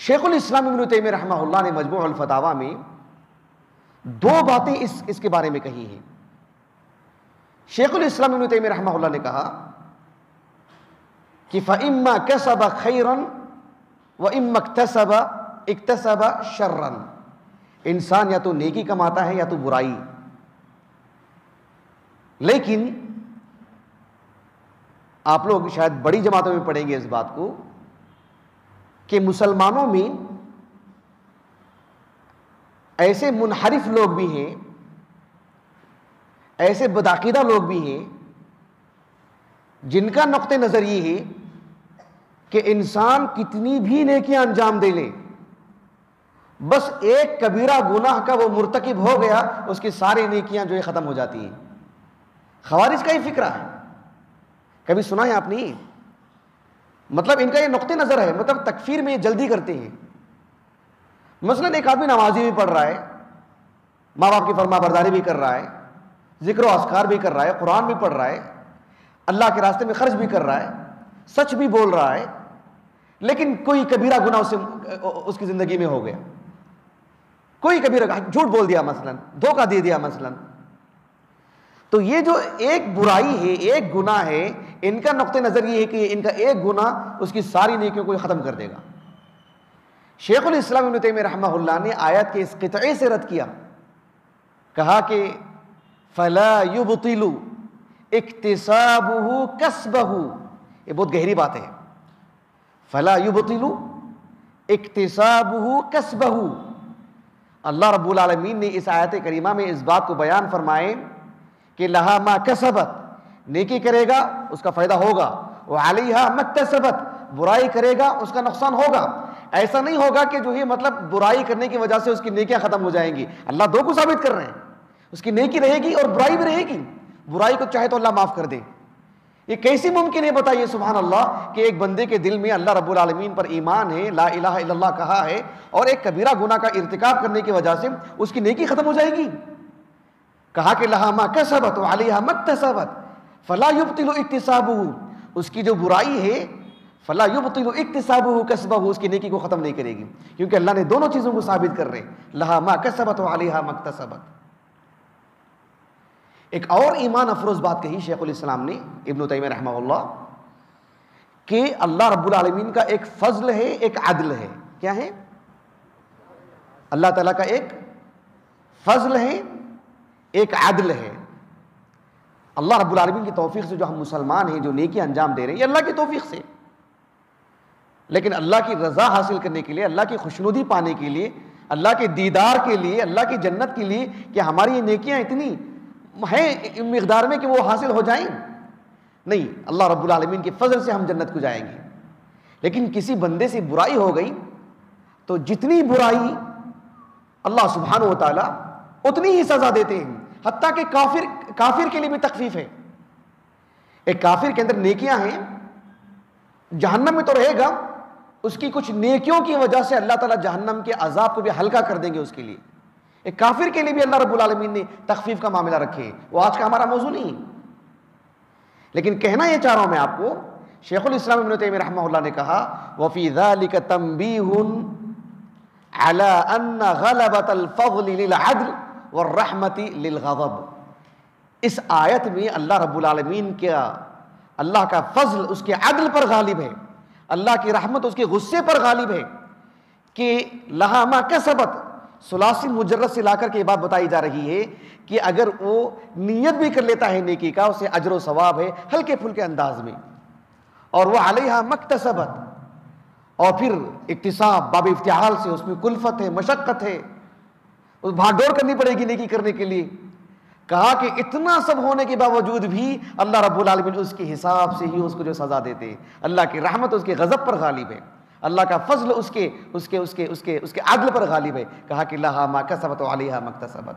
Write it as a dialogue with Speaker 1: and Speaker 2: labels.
Speaker 1: شیخ الاسلام ابن تیمیہ رحمہ اللہ نے مجموع الفتاوی میں دو باتیں اس کے بارے میں کہی ہیں۔ شیخ الاسلام ابن تیمیہ رحمہ اللہ نے کہا کہ فَإِمَّا كَسَبَ خَيْرًا وَإِمَّا اكْتَسَبَ شَرًّا، انسان یا تو نیکی کماتا ہے یا تو برائی۔ لیکن آپ لوگ شاید بڑی جماعتوں میں پڑھیں گے اس بات کو کہ مسلمانوں میں ایسے منحرف لوگ بھی ہیں، ایسے بدعقیدہ لوگ بھی ہیں جن کا نقطہ نظر یہ ہے کہ انسان کتنی بھی نیکیاں انجام دے لے، بس ایک کبیرہ گناہ کا وہ مرتکب ہو گیا، اس کی ساری نیکیاں جو ہے ختم ہو جاتی ہیں۔ خوارج کا یہ فکرہ ہے، کبھی سنا ہے آپ نے؟ مطلب ان کا یہ نقطہ نظر ہے، مطلب تکفیر میں یہ جلدی کرتے ہیں۔ مثلا ایک آدمی نمازی بھی پڑھ رہا ہے، ماں باپ کی فرما برداری بھی کر رہا ہے، ذکر و اذکار بھی کر رہا ہے، قرآن بھی پڑھ رہا ہے، اللہ کے راستے میں خرچ بھی کر رہا ہے، سچ بھی بول رہا ہے، لیکن کوئی کبیرہ گناہ اس کی زندگی میں ہو گیا، کوئی کبیرہ جھوٹ بول دیا مثلا، دھوکہ دے دیا مثلا، تو یہ جو ایک برائی ہے، ایک گناہ ہے، ان کا نقطہ نظر یہ ہے کہ ان کا ایک گناہ اس کی ساری نیکیوں کو ختم کر دے گا۔ شیخ الاسلام ابن تیمیہ رحمہ اللہ نے آیت کے اس قطعے سے رد کیا، کہا کہ فَلَا يُبْطِلُ اِكْتِسَابُهُ كَسْبَهُ، یہ بہت گہری بات ہے۔ فَلَا يُبْطِلُ اِكْتِسَابُهُ كَسْبَهُ، اللہ رب العالمین نے اس آیت کریمہ میں اس بات کو بیان فرمائے کہ لہا ما کسبت، نیکی کرے گا اس کا فائدہ ہوگا، وعلیہا مکتسبت، برائی کرے گا اس کا نقصان ہوگا۔ ایسا نہیں ہوگا کہ جو ہے مطلب برائی کرنے کی وجہ سے اس کی نیکیاں ختم ہو جائیں گی، اللہ دو کو ثابت کر رہے ہیں، اس کی نیکی رہے گی اور برائی بھی رہے گی، برائی کو چاہے تو اللہ معاف کر دے۔ یہ کیسی ممکن ہے بتائیے سبحان اللہ کہ ایک بندے کے دل میں اللہ رب العالمین پر ایمان ہے، لا الہ الا اللہ کہا ہے، اور ایک کبیرہ گناہ کا ارتکاب کرنے کی وجہ سے اس کی نیکی ختم ہو جائے گی۔ کہا کہ لہا ما کسبت وعلیہا مکتسبت فلا یبطل اکتسابہ، اس کی جو برائی ہے فلا یبطل اکتسابہ کسبہ، اس کی نیکی کو ختم نہیں کرے گی، کیونکہ اللہ نے دونوں چیزوں کو ثابت کر رہے ہیں، لہا ما کسبت وعلیہا مکتسبت۔ ایک اور ایمان افروز بات کہی شیخ الاسلام نے ابن تیمیہ رحمہ اللہ کہ اللہ رب العالمین کا ایک فضل ہے، ایک عدل ہے۔ کیا ہے؟ اللہ تعالیٰ کا ایک فضل ہے، ایک عدل ہے۔ اللہ رب العالمین کی توفیق سے جو ہم مسلمان ہیں، جو نیکی انجام دے رہے ہیں، یہ اللہ کی توفیق سے، لیکن اللہ کی رضا حاصل کرنے کے لیے، اللہ کی خوشنودی پانے کے لیے، اللہ کے دیدار کے لیے، اللہ کی جنت کے لیے، کہ ہماری یہ نیکیاں اتنی ہیں مقدار میں کہ وہ حاصل ہو جائیں؟ نہیں، اللہ رب العالمین کے فضل سے ہم جنت کو جائیں گے۔ لیکن کسی بندے سے برائی ہو گئی تو جتنی برائی اللہ سبحانہ و تعالی اتنی ہی سزا دیتے ہیں، حتیٰ کہ کافر کے لیے بھی تخفیف ہے۔ ایک کافر کے اندر نیکیاں ہیں، جہنم میں تو رہے گا، اس کی کچھ نیکیوں کی وجہ سے اللہ تعالیٰ جہنم کے عذاب کو بھی ہلکا کر دیں گے اس کے لیے۔ ایک کافر کے لیے بھی اللہ رب العالمین نے تخفیف کا معاملہ رکھے، وہ آج کا ہمارا موضوع نہیں۔ لیکن کہنا یہ چاہ رہا ہوں میں آپ کو، شیخ الاسلام ابن تیمیہ رحمہ اللہ نے کہا وَفِي ذَلِكَ تَنْبِيهٌ عَلَىٰ أَنَّ غَلَبَةَ الْفَضْلِ لِلْعَدْلِ وَالرَّحْمَةِ لِلْغَضَبِ، اس آیت میں اللہ رب العالمین کا، اللہ کا فضل اس کے عدل پر غالب ہے، اللہ کی رحمت اس کے غصے پر غالب ہے، کہ لہا ما کسبت، ثلاثی مجرد سے لا کر کے یہ بات بتائی جا رہی ہے کہ اگر وہ نیت بھی کر لیتا ہے نیکی کا، اسے اجر و ثواب ہے ہلکے پھلکے انداز میں، اور وہ علیہا مکتسبت، اور پھر اکتساب باب افتعال سے، اس میں کلفت ہے، مشقت ہے، بھاگ دوڑ کرنی پڑے گی نیکی کرنے کے لیے۔ کہا کہ اتنا سب ہونے کے باوجود بھی اللہ رب العالمین اس کے حساب سے ہی اس کو جو سزا دیتے ہیں، اللہ کی رحمت اس کے غضب پر غالب ہے، اللہ کا فضل اس کے عدل پر غالب ہے۔ کہا کہ لہا ما کسبت وعلیہا مکتسبت۔